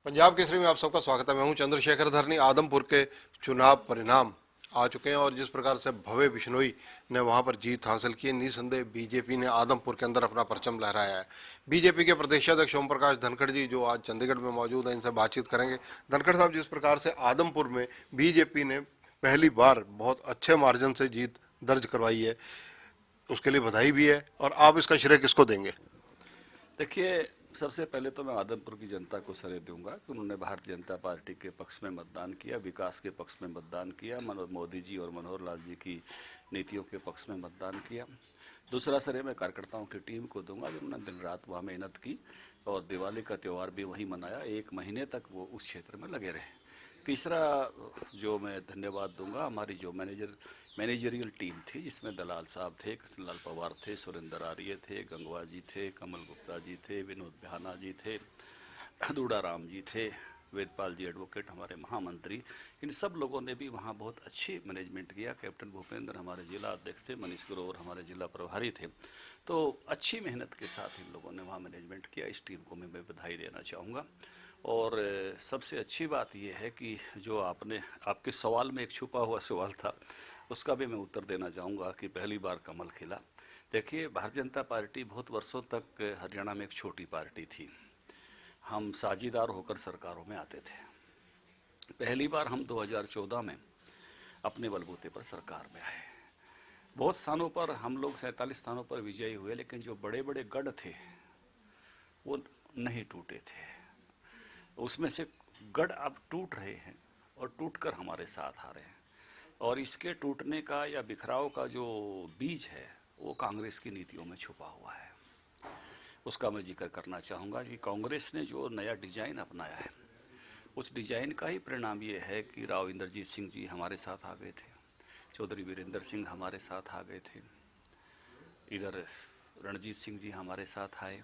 पंजाब केसरी में आप सबका स्वागत है। मैं हूं चंद्रशेखर धरनी। आदमपुर के चुनाव परिणाम आ चुके हैं और जिस प्रकार से भव्य बिश्नोई ने वहां पर जीत हासिल की है, निसंदेह बीजेपी ने आदमपुर के अंदर अपना परचम लहराया है। बीजेपी के प्रदेशाध्यक्ष ओम प्रकाश धनखड़ जी जो आज चंडीगढ़ में मौजूद हैं, इनसे बातचीत करेंगे। धनखड़ साहब, जिस प्रकार से आदमपुर में बीजेपी ने पहली बार बहुत अच्छे मार्जिन से जीत दर्ज करवाई है, उसके लिए बधाई भी है, और आप इसका श्रेय किसको देंगे? देखिए, सबसे पहले तो मैं आदमपुर की जनता को श्रेय दूंगा कि उन्होंने भारतीय जनता पार्टी के पक्ष में मतदान किया, विकास के पक्ष में मतदान किया, मोदी जी और मनोहर लाल जी की नीतियों के पक्ष में मतदान किया। दूसरा श्रेय मैं कार्यकर्ताओं की टीम को दूंगा, जिन्होंने दिन रात वहाँ मेहनत की और दिवाली का त्यौहार भी वहीं मनाया। 1 महीने तक वो उस क्षेत्र में लगे रहे। तीसरा जो मैं धन्यवाद दूंगा, हमारी जो मैनेजरियल टीम थी, जिसमें दलाल साहब थे, कृष्णलाल पवार थे, सुरेंद्र आर्य थे, गंगवा जी थे, कमल गुप्ता जी थे, विनोद बिहाना जी थे, दूड़ा राम जी थे, वेदपाल जी एडवोकेट हमारे महामंत्री, इन सब लोगों ने भी वहाँ बहुत अच्छी मैनेजमेंट किया। कैप्टन भूपेंद्र हमारे जिला अध्यक्ष थे, मनीष ग्रोवर हमारे जिला प्रभारी थे। तो अच्छी मेहनत के साथ इन लोगों ने वहाँ मैनेजमेंट किया। इस टीम को मैं बधाई देना चाहूँगा। और सबसे अच्छी बात यह है कि जो आपके सवाल में एक छुपा हुआ सवाल था, उसका भी मैं उत्तर देना चाहूँगा कि पहली बार कमल खिला। देखिए, भारतीय जनता पार्टी बहुत वर्षों तक हरियाणा में एक छोटी पार्टी थी। हम साझीदार होकर सरकारों में आते थे। पहली बार हम 2014 में अपने बलबूते पर सरकार में आए। बहुत स्थानों पर हम लोग 47 स्थानों पर विजयी हुए, लेकिन जो बड़े बड़े गढ़ थे वो नहीं टूटे थे। उसमें से गढ़ अब टूट रहे हैं और टूटकर हमारे साथ आ रहे हैं। और इसके टूटने का या बिखराव का जो बीज है, वो कांग्रेस की नीतियों में छुपा हुआ है। उसका मैं जिक्र करना चाहूँगा कि कांग्रेस ने जो नया डिजाइन अपनाया है, उस डिजाइन का ही परिणाम ये है कि राव इंद्रजीत सिंह जी हमारे साथ आ गए थे, चौधरी वीरेंद्र सिंह हमारे साथ आ गए थे, इधर रणजीत सिंह जी हमारे साथ आए,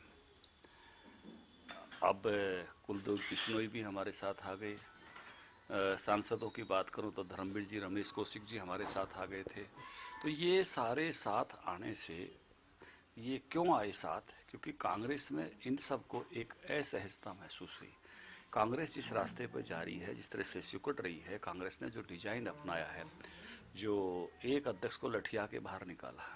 अब कुलदीप बिश्नोई भी हमारे साथ आ गए। सांसदों की बात करूं तो धर्मवीर जी, रमेश कौशिक जी हमारे साथ आ गए थे। तो ये सारे साथ आने से ये क्यों आए साथ? क्योंकि कांग्रेस में इन सबको एक असहजता महसूस हुई। कांग्रेस जिस रास्ते पर जा रही है, जिस तरह से सिकुड़ रही है, कांग्रेस ने जो डिजाइन अपनाया है, जो एक अध्यक्ष को लठिया के बाहर निकाला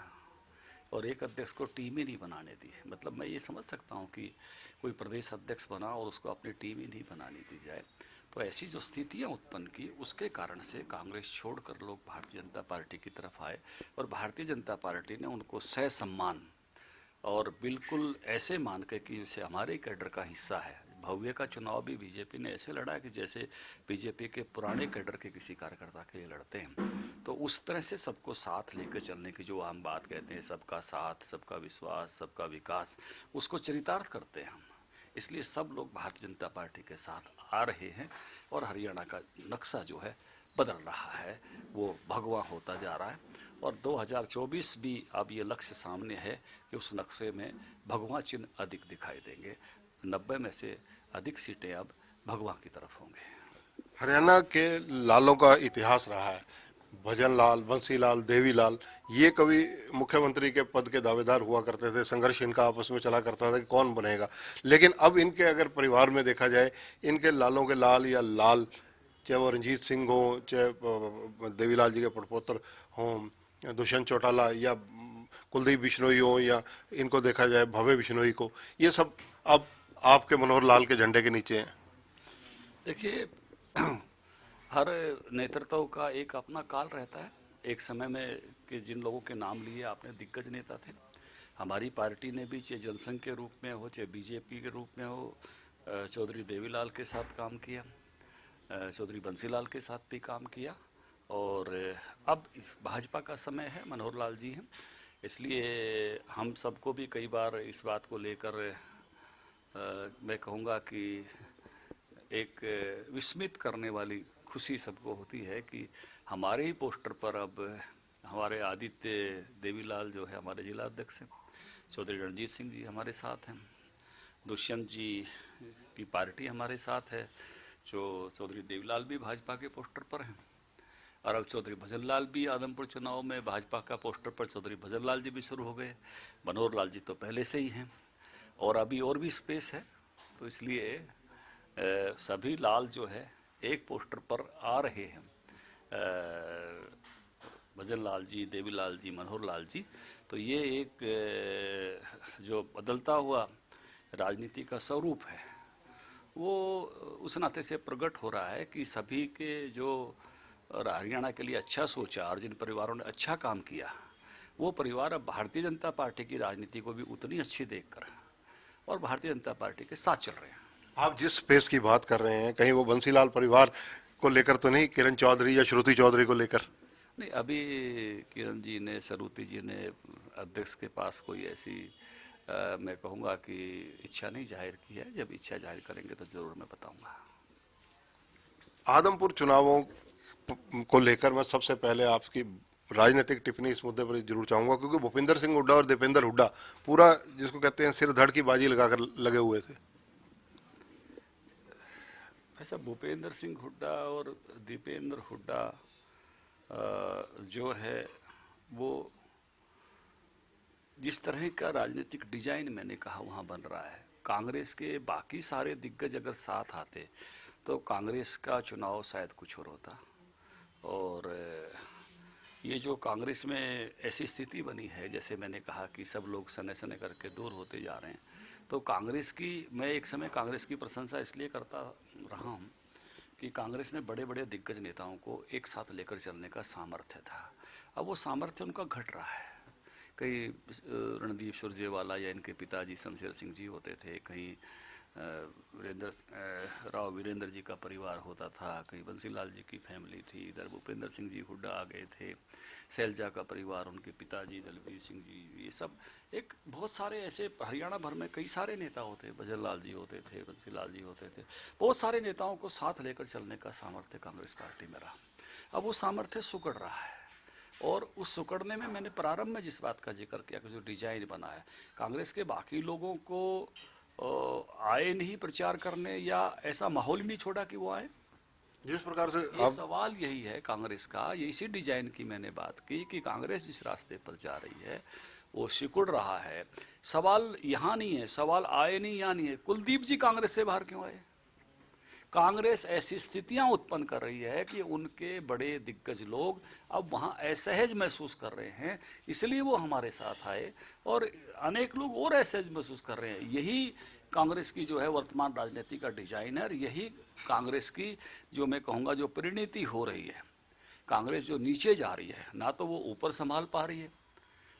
और एक अध्यक्ष को टीम ही नहीं बनाने दी। मतलब मैं ये समझ सकता हूँ कि कोई प्रदेश अध्यक्ष बना और उसको अपनी टीम ही नहीं बनाने दी जाए। तो ऐसी जो स्थितियाँ उत्पन्न की, उसके कारण से कांग्रेस छोड़कर लोग भारतीय जनता पार्टी की तरफ आए और भारतीय जनता पार्टी ने उनको ससम्मान और बिल्कुल ऐसे मान के कि इसे हमारे कैडर का हिस्सा है। भव्य का चुनाव भी बीजेपी ने ऐसे लड़ा कि जैसे बीजेपी के पुराने कैडर के किसी कार्यकर्ता के लिए लड़ते हैं। तो उस तरह से सबको साथ लेकर चलने की जो हम बात कहते हैं, सबका साथ, सबका विश्वास, सबका विकास, उसको चरितार्थ करते हैं हम। इसलिए सब लोग भारतीय जनता पार्टी के साथ आ रहे हैं और हरियाणा का नक्शा जो है बदल रहा है, वो भगवा होता जा रहा है। और 2024 भी अब ये लक्ष्य सामने है कि उस नक्शे में भगवा चिन्ह अधिक दिखाई देंगे। 90 में से अधिक सीटें अब भगवा की तरफ होंगे। हरियाणा के लालों का इतिहास रहा है। भजन लाल, बंसीलाल, देवीलाल, ये कभी मुख्यमंत्री के पद के दावेदार हुआ करते थे। संघर्ष इनका आपस में चला करता था कि कौन बनेगा। लेकिन अब इनके अगर परिवार में देखा जाए, इनके लालों के लाल या लाल, चाहे वो रंजीत सिंह हो, चाहे देवीलाल जी के पड़पोतर हों, दुष्यंत चौटाला, या कुलदीप बिश्नोई हो, या इनको देखा जाए भव्य बिश्नोई को, ये सब अब आपके मनोहर लाल के झंडे के नीचे हैं। देखिए, हर नेतृत्व का एक अपना काल रहता है। एक समय में कि जिन लोगों के नाम लिए आपने दिग्गज नेता थे, हमारी पार्टी ने भी चाहे जनसंघ के रूप में हो, चाहे बीजेपी के रूप में हो, चौधरी देवीलाल के साथ काम किया, चौधरी बंसीलाल के साथ भी काम किया। और अब भाजपा का समय है, मनोहर लाल जी हैं। इसलिए हम सबको भी कई बार इस बात को लेकर मैं कहूँगा कि एक विस्मित करने वाली खुशी सबको होती है कि हमारे ही पोस्टर पर अब हमारे आदित्य देवीलाल जो है हमारे जिला अध्यक्ष हैं, चौधरी रणजीत सिंह जी हमारे साथ हैं, दुष्यंत जी की पार्टी हमारे साथ है, जो चौधरी देवीलाल भी भाजपा के पोस्टर पर हैं, और अब चौधरी भजन लाल भी आदमपुर चुनाव में भाजपा का पोस्टर पर चौधरी भजन लाल जी भी शुरू हो गए। मनोहर लाल जी तो पहले से ही हैं और अभी और भी स्पेस है। तो इसलिए सभी लाल जो है एक पोस्टर पर आ रहे हैं, भजन लाल जी, देवी लाल जी, मनोहर लाल जी। तो ये एक जो बदलता हुआ राजनीति का स्वरूप है वो उस नाते से प्रकट हो रहा है कि सभी के जो हरियाणा के लिए अच्छा सोचा और जिन परिवारों ने अच्छा काम किया वो परिवार अब भारतीय जनता पार्टी की राजनीति को भी उतनी अच्छी देखकर और भारतीय जनता पार्टी के साथ चल रहे हैं। आप जिस स्पेस की बात कर रहे हैं, कहीं वो बंसीलाल परिवार को लेकर तो नहीं, किरण चौधरी या श्रुति चौधरी को लेकर? नहीं, अभी किरण जी ने, सरुति जी ने अध्यक्ष के पास कोई ऐसी मैं कहूँगा कि इच्छा नहीं जाहिर की है। जब इच्छा जाहिर करेंगे तो जरूर मैं बताऊंगा। आदमपुर चुनावों को लेकर मैं सबसे पहले आपकी राजनीतिक टिप्पणी इस मुद्दे पर जरूर चाहूंगा, क्योंकि भूपिंदर सिंह हुड्डा और दीपेंद्र हुड्डा पूरा जिसको कहते हैं सिर धड़ की बाजी लगाकर लगे हुए थे। ऐसा भूपेंद्र सिंह हुड्डा और दीपेंद्र हुड्डा जो है वो जिस तरह का राजनीतिक डिजाइन मैंने कहा वहाँ बन रहा है, कांग्रेस के बाकी सारे दिग्गज अगर साथ आते तो कांग्रेस का चुनाव शायद कुछ और होता। और ये जो कांग्रेस में ऐसी स्थिति बनी है, जैसे मैंने कहा कि सब लोग सने सने करके दूर होते जा रहे हैं, तो कांग्रेस की, मैं एक समय कांग्रेस की प्रशंसा इसलिए करता रहा हूँ कि कांग्रेस ने बड़े बड़े दिग्गज नेताओं को एक साथ लेकर चलने का सामर्थ्य था। अब वो सामर्थ्य उनका घट रहा है। कहीं रणदीप सुरजेवाला या इनके पिताजी शमशेर सिंह जी होते थे, कहीं वीरेंद्र जी का परिवार होता था, कहीं बंसीलाल जी की फैमिली थी, इधर भूपेंद्र सिंह जी हुड्डा आ गए थे, सैलजा का परिवार, उनके पिताजी दलवीर सिंह जी, ये सब एक बहुत सारे ऐसे हरियाणा भर में कई सारे नेता होते, भजन लाल जी होते थे, बंसीलाल जी होते थे, बहुत सारे नेताओं को साथ लेकर चलने का सामर्थ्य कांग्रेस पार्टी में रहा। अब वो सामर्थ्य सुकड़ रहा है और उस सुकड़ने में मैंने प्रारंभ में जिस बात का जिक्र किया कि जो डिजाइन बना है, कांग्रेस के बाकी लोगों को आए नहीं प्रचार करने या ऐसा माहौल नहीं छोड़ा कि वो आए। जिस प्रकार से ये सवाल यही है कांग्रेस का, ये इसी डिजाइन की मैंने बात की कि कांग्रेस जिस रास्ते पर जा रही है वो सिकुड़ रहा है। सवाल यहाँ नहीं है, सवाल आए नहीं यहाँ नहीं है, कुलदीप जी कांग्रेस से बाहर क्यों आए? कांग्रेस ऐसी स्थितियां उत्पन्न कर रही है कि उनके बड़े दिग्गज लोग अब वहां असहज महसूस कर रहे हैं, इसलिए वो हमारे साथ आए और अनेक लोग और असहज महसूस कर रहे हैं। यही कांग्रेस की जो है वर्तमान राजनीति का डिजाइन है और यही कांग्रेस की जो मैं कहूँगा जो परिणति हो रही है। कांग्रेस जो नीचे जा रही है, ना तो वो ऊपर संभाल पा रही है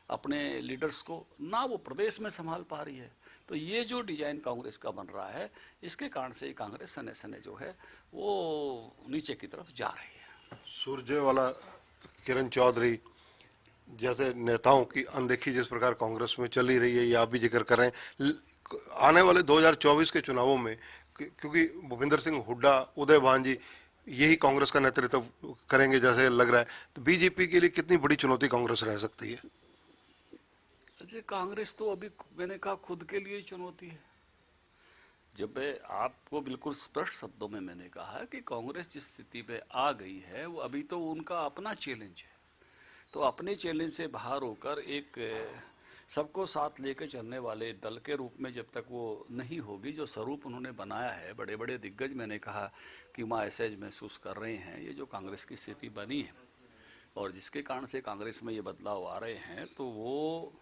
अपने लीडर्स को, ना वो प्रदेश में संभाल पा रही है। तो ये जो डिजाइन कांग्रेस का बन रहा है, इसके कारण से कांग्रेस सने सने जो है वो नीचे की तरफ जा रही है। सुरजेवाला, किरण चौधरी जैसे नेताओं की अनदेखी जिस प्रकार कांग्रेस में चली रही है, ये आप भी जिक्र कर रहे हैं, आने वाले 2024 के चुनावों में क्योंकि भूपिंदर सिंह हुड्डा, उदय भान जी यही कांग्रेस का नेतृत्व करेंगे जैसे लग रहा है, तो बीजेपी के लिए कितनी बड़ी चुनौती कांग्रेस रह सकती है? अच्छा, कांग्रेस तो अभी मैंने कहा खुद के लिए चुनौती है। जब आपको बिल्कुल स्पष्ट शब्दों में मैंने कहा कि कांग्रेस जिस स्थिति पे आ गई है वो अभी तो उनका अपना चैलेंज है, तो अपने चैलेंज से बाहर होकर एक सबको साथ लेकर चलने वाले दल के रूप में जब तक वो नहीं होगी, जो स्वरूप उन्होंने बनाया है, बड़े बड़े दिग्गज मैंने कहा कि वहाँ असहज महसूस कर रहे हैं, ये जो कांग्रेस की स्थिति बनी है और जिसके कारण से कांग्रेस में ये बदलाव आ रहे हैं, तो वो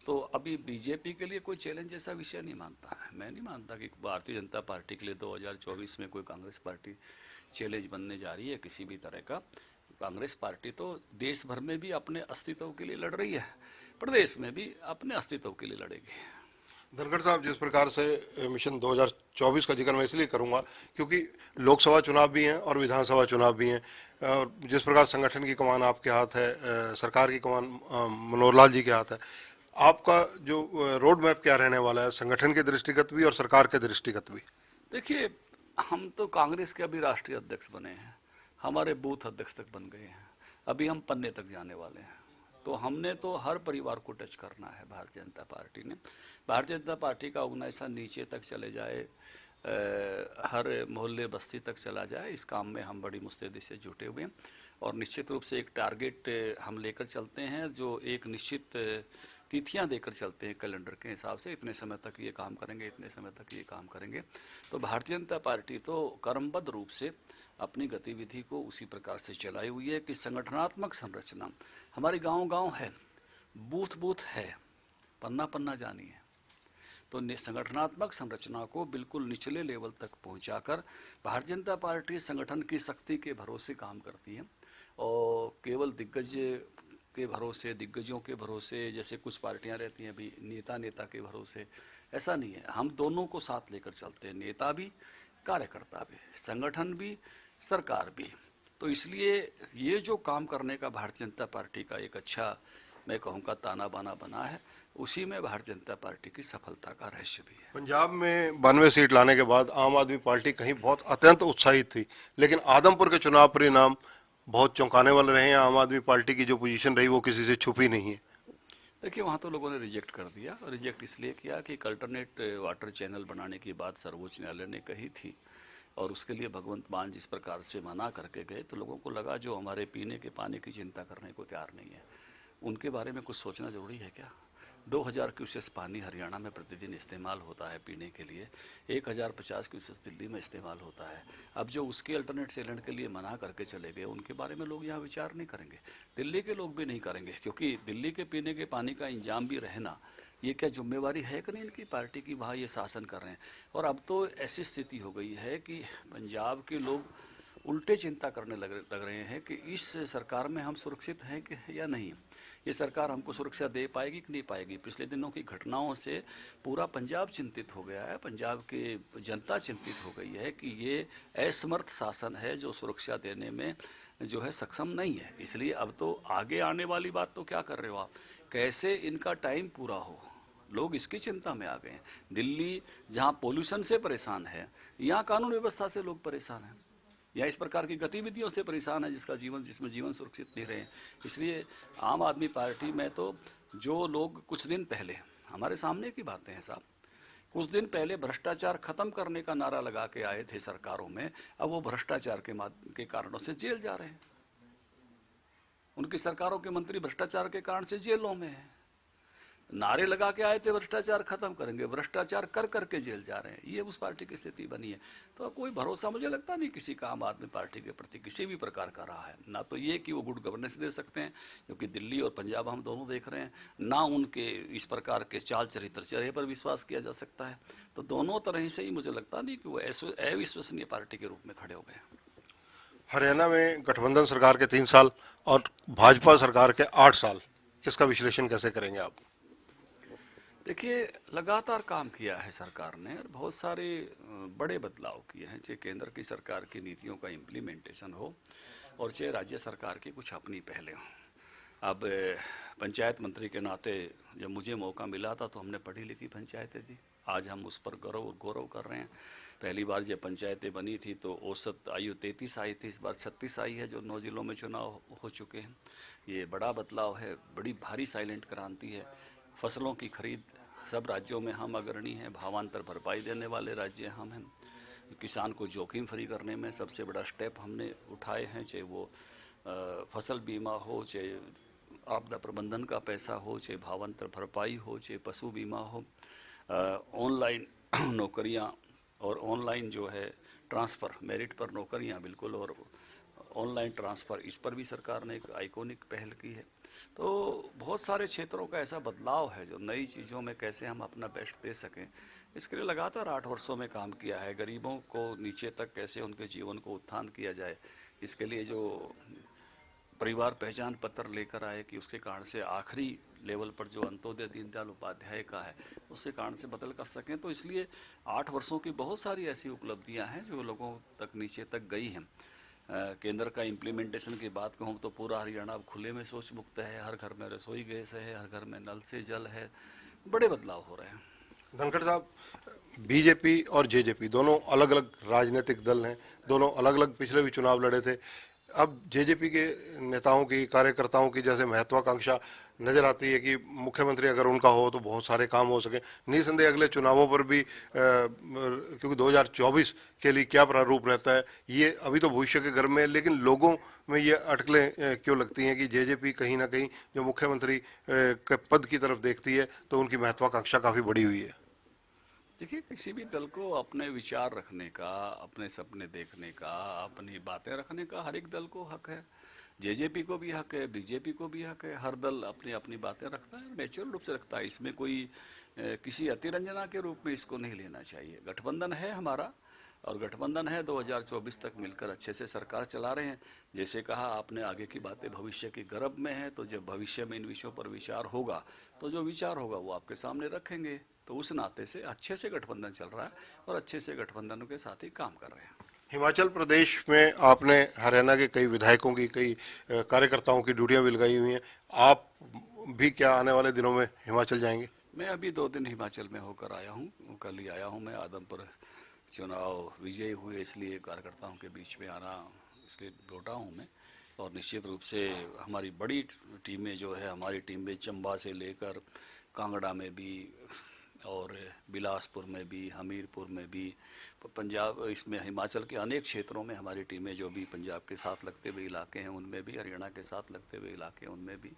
तो अभी बीजेपी के लिए कोई चैलेंज जैसा विषय नहीं मानता है। मैं नहीं मानता कि भारतीय जनता पार्टी के लिए 2024 में कोई कांग्रेस पार्टी चैलेंज बनने जा रही है किसी भी तरह का। कांग्रेस पार्टी तो देश भर में भी अपने अस्तित्व के लिए लड़ रही है, प्रदेश में भी अपने अस्तित्व के लिए लड़ेगी। धनखड़ साहब, जिस प्रकार से मिशन 2024 का जिक्र मैं इसलिए करूंगा क्योंकि लोकसभा चुनाव भी हैं और विधानसभा चुनाव भी हैं, और जिस प्रकार संगठन की कमान आपके हाथ है, सरकार की कमान मनोहर लाल जी के हाथ है, आपका जो रोड मैप क्या रहने वाला है, संगठन के दृष्टिगत भी और सरकार के दृष्टिगत भी? देखिए, हम तो कांग्रेस के अभी राष्ट्रीय अध्यक्ष बने हैं, हमारे बूथ अध्यक्ष तक बन गए हैं, अभी हम पन्ने तक जाने वाले हैं। तो हमने तो हर परिवार को टच करना है। भारतीय जनता पार्टी ने, भारतीय जनता पार्टी का ऑर्गेनाइजेशन नीचे तक चले जाए, हर मोहल्ले बस्ती तक चला जाए, इस काम में हम बड़ी मुस्तैदी से जुटे हुए हैं और निश्चित रूप से एक टारगेट हम लेकर चलते हैं जो एक निश्चित तिथियां देकर चलते हैं कैलेंडर के हिसाब से, इतने समय तक ये काम करेंगे, इतने समय तक ये काम करेंगे। तो भारतीय जनता पार्टी तो क्रमबद्ध रूप से अपनी गतिविधि को उसी प्रकार से चलाई हुई है कि संगठनात्मक संरचना हमारी गांव-गांव है, बूथ-बूथ है, पन्ना-पन्ना जानी है। तो संगठनात्मक संरचना को बिल्कुल निचले लेवल तक पहुंचाकर भारतीय जनता पार्टी संगठन की शक्ति के भरोसे काम करती है और केवल दिग्गजों के भरोसे जैसे कुछ पार्टियां रहती हैं अभी नेता के भरोसे, ऐसा नहीं है। हम दोनों को साथ लेकर चलते हैं, नेता भी, कार्यकर्ता भी, संगठन भी, सरकार भी। तो इसलिए ये जो काम करने का भारतीय जनता पार्टी का एक अच्छा, मैं कहूँगा, ताना बाना बना है, उसी में भारतीय जनता पार्टी की सफलता का रहस्य भी है। पंजाब में 92 सीट लाने के बाद आम आदमी पार्टी कहीं बहुत अत्यंत उत्साहित थी, लेकिन आदमपुर के चुनाव परिणाम बहुत चौंकाने वाले रहे हैं। आम आदमी पार्टी की जो पोजीशन रही वो किसी से छुपी नहीं है। देखिए, वहाँ तो लोगों ने रिजेक्ट कर दिया, और रिजेक्ट इसलिए किया कि अल्टरनेट वाटर चैनल बनाने की बात सर्वोच्च न्यायालय ने कही थी, और उसके लिए भगवंत मान जिस प्रकार से मना करके गए, तो लोगों को लगा जो हमारे पीने के पानी की चिंता करने को तैयार नहीं है, उनके बारे में कुछ सोचना जरूरी है क्या। 2000 क्यूसेस पानी हरियाणा में प्रतिदिन इस्तेमाल होता है पीने के लिए, 1050 क्यूसेस दिल्ली में इस्तेमाल होता है। अब जो उसके अल्टरनेट सेलेंट के लिए मना करके चले गए, उनके बारे में लोग यहाँ विचार नहीं करेंगे, दिल्ली के लोग भी नहीं करेंगे, क्योंकि दिल्ली के पीने के पानी का इंतजाम भी रहना, ये क्या जिम्मेवारी है कि नहीं इनकी पार्टी की, वहाँ ये शासन कर रहे हैं। और अब तो ऐसी स्थिति हो गई है कि पंजाब के लोग उल्टे चिंता करने लग रहे हैं कि इस सरकार में हम सुरक्षित हैं कि या नहीं, ये सरकार हमको सुरक्षा दे पाएगी कि नहीं पाएगी। पिछले दिनों की घटनाओं से पूरा पंजाब चिंतित हो गया है, पंजाब की जनता चिंतित हो गई है कि ये असमर्थ शासन है जो सुरक्षा देने में जो है सक्षम नहीं है। इसलिए अब तो आगे आने वाली बात तो क्या कर रहे हो आप, कैसे इनका टाइम पूरा हो, लोग इसकी चिंता में आ गए हैं। दिल्ली जहाँ पोल्यूशन से परेशान है, यहाँ कानून व्यवस्था से लोग परेशान हैं, या इस प्रकार की गतिविधियों से परेशान है जिसमें जीवन सुरक्षित नहीं रहे। इसलिए आम आदमी पार्टी में तो जो लोग कुछ दिन पहले, हमारे सामने की बातें हैं साहब, कुछ दिन पहले भ्रष्टाचार खत्म करने का नारा लगा के आए थे सरकारों में, अब वो भ्रष्टाचार के कारणों से जेल जा रहे हैं। उनकी सरकारों के मंत्री भ्रष्टाचार के कारण से जेलों में हैं। नारे लगा के आए थे भ्रष्टाचार खत्म करेंगे, भ्रष्टाचार कर करके जेल जा रहे हैं। ये उस पार्टी की स्थिति बनी है। तो कोई भरोसा मुझे लगता नहीं किसी का आम आदमी पार्टी के प्रति किसी भी प्रकार का रहा है। ना तो ये कि वो गुड गवर्नेंस दे सकते हैं, क्योंकि दिल्ली और पंजाब हम दोनों देख रहे हैं, ना उनके इस प्रकार के चाल चरित्र पर विश्वास किया जा सकता है। तो दोनों तरह से ही मुझे लगता नहीं कि वो अविश्वसनीय पार्टी के रूप में खड़े हो गए। हरियाणा में गठबंधन सरकार के 3 साल और भाजपा सरकार के 8 साल, इसका विश्लेषण कैसे करेंगे आप? देखिए, लगातार काम किया है सरकार ने और बहुत सारे बड़े बदलाव किए हैं, चाहे केंद्र की सरकार की नीतियों का इम्प्लीमेंटेशन हो और चाहे राज्य सरकार की कुछ अपनी पहले हो। अब पंचायत मंत्री के नाते जब मुझे मौका मिला था तो हमने पढ़ी लिखी पंचायतें दी, आज हम उस पर गौरव कर रहे हैं। पहली बार जब पंचायतें बनी थी तो औसत आयु 33 आई थी, इस बार 36 आई है, जो 9 जिलों में चुनाव हो चुके हैं। ये बड़ा बदलाव है, बड़ी भारी साइलेंट क्रांति है। फसलों की खरीद सब राज्यों में हम अग्रणी हैं, भावांतर भरपाई देने वाले राज्य हम हैं। किसान को जोखिम फ्री करने में सबसे बड़ा स्टेप हमने उठाए हैं, चाहे वो फसल बीमा हो, चाहे आपदा प्रबंधन का पैसा हो, चाहे भावांतर भरपाई हो, चाहे पशु बीमा हो, ऑनलाइन नौकरियां और ऑनलाइन जो है ट्रांसफ़र, मेरिट पर नौकरियां बिल्कुल, और ऑनलाइन ट्रांसफ़र, इस पर भी सरकार ने एक आइकॉनिक पहल की है। तो बहुत सारे क्षेत्रों का ऐसा बदलाव है जो नई चीज़ों में कैसे हम अपना बेस्ट दे सकें, इसके लिए लगातार 8 वर्षों में काम किया है। गरीबों को नीचे तक कैसे उनके जीवन को उत्थान किया जाए, इसके लिए जो परिवार पहचान पत्र लेकर आए कि उसके कारण से आखिरी लेवल पर जो अंत्योदय दीनदयाल उपाध्याय का है उसके कारण से बदल कर सकें। तो इसलिए 8 वर्षों की बहुत सारी ऐसी उपलब्धियां हैं जो लोगों तक नीचे तक गई हैं। केंद्र का इम्प्लीमेंटेशन की बात कहूँ तो पूरा हरियाणा अब खुले में शौच मुक्त है, हर घर में रसोई गैस है, हर घर में नल से जल है, बड़े बदलाव हो रहे हैं। धनखड़ साहब, बीजेपी और जेजेपी दोनों अलग अलग राजनीतिक दल हैं, दोनों अलग अलग पिछले भी चुनाव लड़े थे। अब जेजेपी के नेताओं की, कार्यकर्ताओं की जैसे महत्वाकांक्षा नजर आती है कि मुख्यमंत्री अगर उनका हो तो बहुत सारे काम हो सके। निसंदेह अगले चुनावों पर भी क्योंकि 2024 के लिए क्या प्रारूप रहता है ये अभी तो भविष्य के घर में है, लेकिन लोगों में ये अटकलें क्यों लगती हैं कि जेजेपी कहीं ना कहीं जो मुख्यमंत्री के पद की तरफ देखती है तो उनकी महत्वाकांक्षा काफी बड़ी हुई है। देखिए, किसी भी दल को अपने विचार रखने का, अपने सपने देखने का, अपनी बातें रखने का हर एक दल को हक है। जेजेपी को भी हक है, बीजेपी को भी हक है। हर दल अपनी अपनी बातें रखता है, नेचुरल रूप से रखता है। इसमें कोई किसी अतिरंजना के रूप में इसको नहीं लेना चाहिए। गठबंधन है हमारा, और गठबंधन है 2024 तक मिलकर अच्छे से सरकार चला रहे हैं। जैसे कहा आपने, आगे की बातें भविष्य के गर्भ में है, तो जब भविष्य में इन विषयों पर विचार होगा तो जो विचार होगा वो आपके सामने रखेंगे। तो उस नाते से अच्छे से गठबंधन चल रहा है और अच्छे से गठबंधन के साथ ही काम कर रहे हैं। हिमाचल प्रदेश में आपने हरियाणा के कई विधायकों की, कई कार्यकर्ताओं की ड्यूटियां भी लगाई हुई हैं। आप भी क्या आने वाले दिनों में हिमाचल जाएंगे? मैं अभी 2 दिन हिमाचल में होकर आया हूँ। कल ही आया हूँ मैं। आदमपुर चुनाव विजयी हुए, इसलिए कार्यकर्ताओं के बीच में आना इसलिए लौटा हूँ मैं। और निश्चित रूप से हमारी बड़ी टीमें जो है, हमारी टीम में चंबा से लेकर कांगड़ा में भी और बिलासपुर में भी, हमीरपुर में भी, पंजाब, इसमें हिमाचल के अनेक क्षेत्रों में हमारी टीमें जो भी पंजाब के साथ लगते हुए इलाके हैं उनमें भी, हरियाणा के साथ लगते हुए इलाके हैं उनमें भी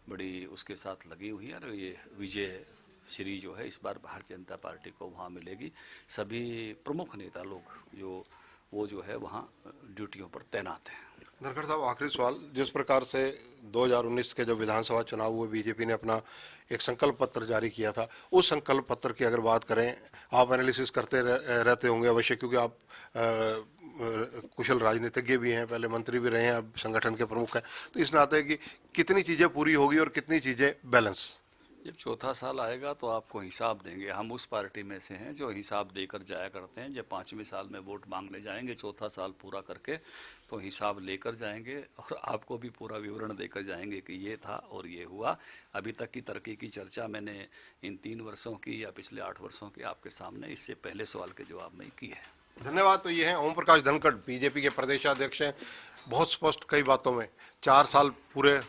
बड़ी उसके साथ लगी हुई है। और ये विजय श्री जो है इस बार भारतीय जनता पार्टी को वहाँ मिलेगी। सभी प्रमुख नेता लोग वो जो है वहाँ ड्यूटियों पर तैनात हैं। धनखड़ साहब, आखिरी सवाल, जिस प्रकार से 2019 के जब विधानसभा चुनाव हुए बीजेपी ने अपना एक संकल्प पत्र जारी किया था, उस संकल्प पत्र की अगर बात करें, आप एनालिसिस करते रहते होंगे अवश्य, क्योंकि आप कुशल राजनीतिज्ञ भी हैं, पहले मंत्री भी रहे हैं, अब संगठन के प्रमुख हैं, तो इस नाते कि कितनी चीजें पूरी होगी और कितनी चीजें बैलेंस? जब चौथा साल आएगा तो आपको हिसाब देंगे। हम उस पार्टी में से हैं जो हिसाब देकर जाया करते हैं। जब 5वें साल में वोट मांगने जाएंगे चौथा साल पूरा करके, तो हिसाब लेकर जाएंगे और आपको भी पूरा विवरण देकर जाएंगे कि ये था और ये हुआ। अभी तक की तरक्की की चर्चा मैंने इन 3 वर्षों की या पिछले 8 वर्षों की आपके सामने इससे पहले सवाल के जवाब में की है। धन्यवाद। तो ये हैं ओम प्रकाश धनखड़, बीजेपी के प्रदेशाध्यक्ष हैं। बहुत स्पष्ट कई बातों में 4 साल पूरे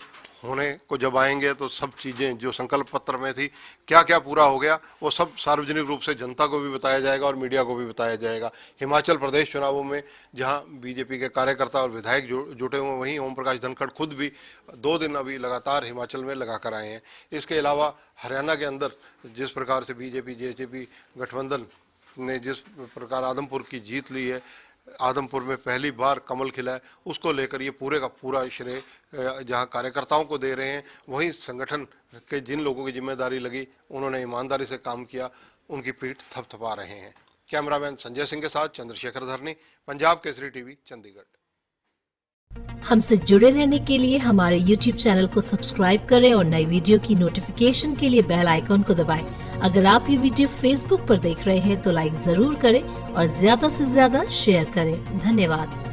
होने को जब आएंगे तो सब चीजें जो संकल्प पत्र में थी, क्या क्या पूरा हो गया, वो सब सार्वजनिक रूप से जनता को भी बताया जाएगा और मीडिया को भी बताया जाएगा। हिमाचल प्रदेश चुनावों में जहां बीजेपी के कार्यकर्ता और विधायक जुटे हुए, वहीं ओम प्रकाश धनखड़ खुद भी 2 दिन अभी लगातार हिमाचल में लगाकर आए हैं। इसके अलावा हरियाणा के अंदर जिस प्रकार से बीजेपी जेजेपी गठबंधन ने जिस प्रकार आदमपुर की जीत ली है, आदमपुर में पहली बार कमल खिला है, उसको लेकर ये पूरे का पूरा श्रेय जहां कार्यकर्ताओं को दे रहे हैं, वहीं संगठन के जिन लोगों की जिम्मेदारी लगी उन्होंने ईमानदारी से काम किया, उनकी पीठ थपथपा रहे हैं। कैमरामैन संजय सिंह के साथ चंद्रशेखर धरनी, पंजाब केसरी टीवी, चंडीगढ़। हमसे जुड़े रहने के लिए हमारे YouTube चैनल को सब्सक्राइब करें और नई वीडियो की नोटिफिकेशन के लिए बेल आइकॉन को दबाएं। अगर आप ये वीडियो Facebook पर देख रहे हैं तो लाइक जरूर करें और ज्यादा से ज्यादा शेयर करें। धन्यवाद।